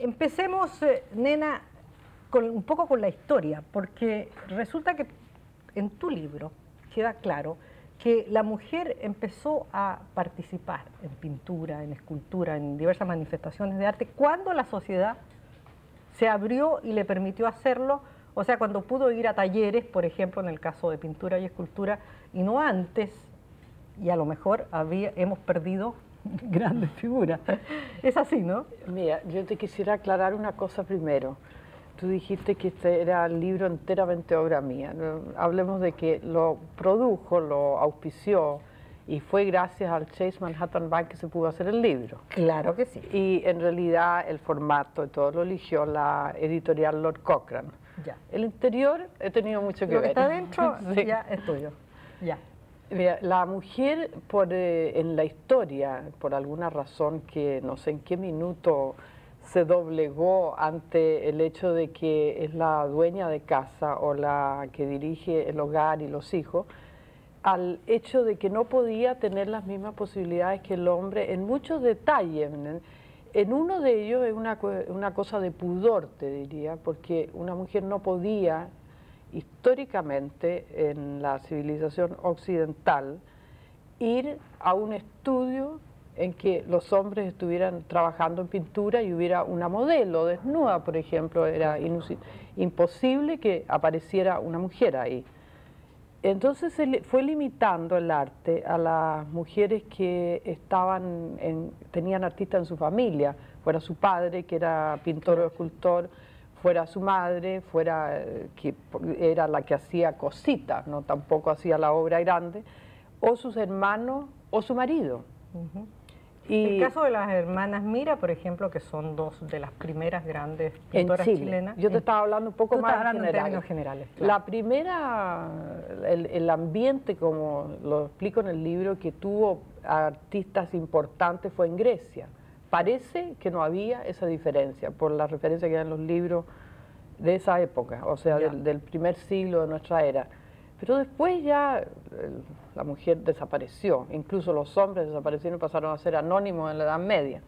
empecemos, nena, un poco con la historia, porque resulta que en tu libro queda claro que la mujer empezó a participar en pintura, en escultura, en diversas manifestaciones de arte, cuando la sociedad se abrió y le permitió hacerlo, o sea, cuando pudo ir a talleres, por ejemplo, en el caso de pintura y escultura, y no antes, y a lo mejor hemos perdido grandes figuras. Es así, ¿no? Mira, yo te quisiera aclarar una cosa primero. Tú dijiste que este era el libro enteramente obra mía. Hablemos de que lo produjo, lo auspició, y fue gracias al Chase Manhattan Bank que se pudo hacer el libro. Claro que sí. Y en realidad el formato y todo lo eligió la editorial Lord Cochrane. Ya. El interior he tenido mucho que ver. Lo que está dentro Sí. ya es tuyo. Ya. Mira, la mujer en la historia, por alguna razón que no sé en qué minuto se doblegó ante el hecho de que es la dueña de casa o la que dirige el hogar y los hijos, al hecho de que no podía tener las mismas posibilidades que el hombre en muchos detalles. En uno de ellos es una cosa de pudor, te diría, porque una mujer no podía, históricamente, en la civilización occidental, ir a un estudio en que los hombres estuvieran trabajando en pintura y hubiera una modelo desnuda, por ejemplo. Era imposible que apareciera una mujer ahí. Entonces se fue limitando el arte a las mujeres que tenían artistas en su familia, fuera su padre, que era pintor o escultor, fuera su madre, que era la que hacía cositas, no tampoco hacía la obra grande, o sus hermanos o su marido. Uh-huh. Y el caso de las hermanas Mira, por ejemplo, que son dos de las primeras grandes pintoras chilenas. Yo te estaba hablando un poco más en términos generales. Claro. La primera, el ambiente, como lo explico en el libro, que tuvo artistas importantes fue en Grecia. Parece que no había esa diferencia, por la referencia que hay en los libros de esa época, o sea, del primer siglo de nuestra era. Pero después ya la mujer desapareció, incluso los hombres desaparecieron y pasaron a ser anónimos en la Edad Media.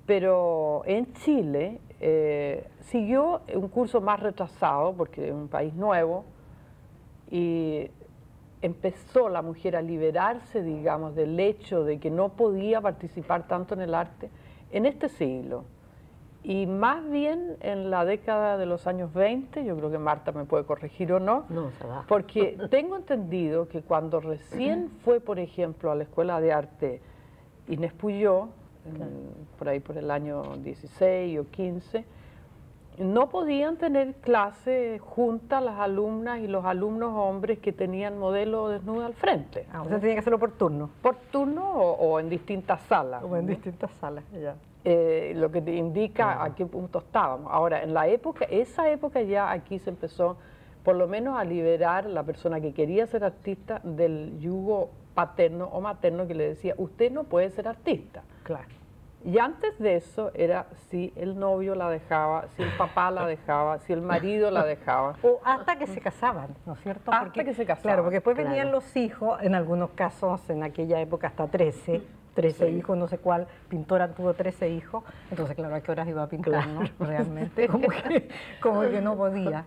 Pero en Chile siguió un curso más retrasado, porque es un país nuevo, y empezó la mujer a liberarse, digamos, del hecho de que no podía participar tanto en el arte en este siglo. Y más bien en la década de los años 20, yo creo que Marta me puede corregir o no, porque tengo entendido que cuando recién fue, por ejemplo, a la Escuela de Arte Inés Puyó, por ahí por el año 16 o 15, no podían tener clases juntas las alumnas y los alumnos hombres que tenían modelo desnudo al frente. Ah, o sea, tenía que hacerlo por turno. Por turno o en distintas salas. O en distintas salas, ya. Lo que te indica a qué punto estábamos. Ahora, en esa época ya aquí se empezó, por lo menos, a liberar la persona que quería ser artista del yugo paterno o materno que le decía, usted no puede ser artista. Claro. Y antes de eso era si el novio la dejaba, si el papá la dejaba, si el marido la dejaba. O hasta que se casaban, ¿no es cierto? Hasta que se casaban. Claro, porque después venían los hijos, en algunos casos, en aquella época hasta 13 hijos, no sé cuál, pintora tuvo 13 hijos, entonces claro, ¿a qué horas iba a pintar, no? Realmente, como que no podía.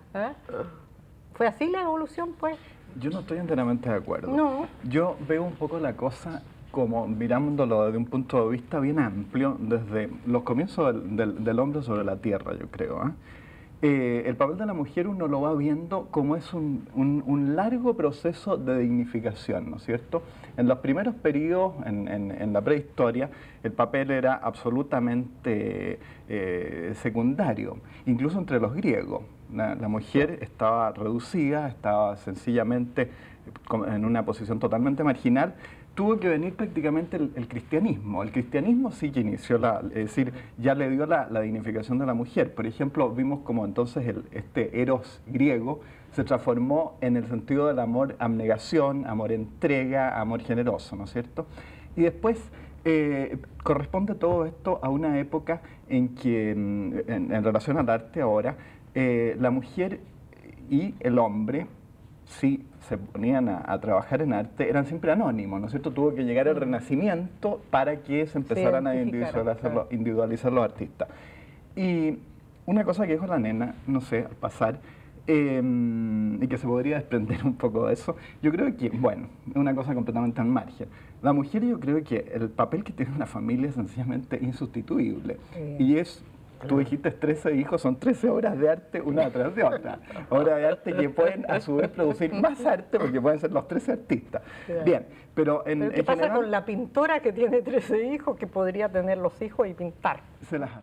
¿Fue así la evolución, pues? Yo no estoy enteramente de acuerdo. No. Yo veo un poco la cosa como mirándolo desde un punto de vista bien amplio, desde los comienzos del hombre sobre la tierra, yo creo. El papel de la mujer uno lo va viendo como es un largo proceso de dignificación, ¿no es cierto? En los primeros periodos, en la prehistoria, el papel era absolutamente secundario, incluso entre los griegos. La mujer estaba reducida, estaba sencillamente en una posición totalmente marginal. Tuvo que venir prácticamente el cristianismo. El cristianismo sí que inició, es decir, ya le dio la dignificación de la mujer. Por ejemplo, vimos como entonces este eros griego se transformó en el sentido del amor abnegación, amor entrega, amor generoso, ¿no es cierto? Y después corresponde todo esto a una época en que, en relación al arte ahora, la mujer y el hombre, si se ponían a trabajar en arte, eran siempre anónimos, ¿no es cierto? Tuvo que llegar el Renacimiento para que se empezaran a individualizar los artistas. Y una cosa que dijo la nena, no sé, al pasar, y que se podría desprender un poco de eso, yo creo que, bueno, es una cosa completamente al margen. La mujer, yo creo que el papel que tiene una familia es sencillamente insustituible. Y es, tú dijiste 13 hijos, son 13 obras de arte una tras de otra. Obras de arte que pueden a su vez producir más arte porque pueden ser los 13 artistas. Bien, pero en ¿Qué pasa general, con la pintora que tiene 13 hijos que podría tener los hijos y pintar? se las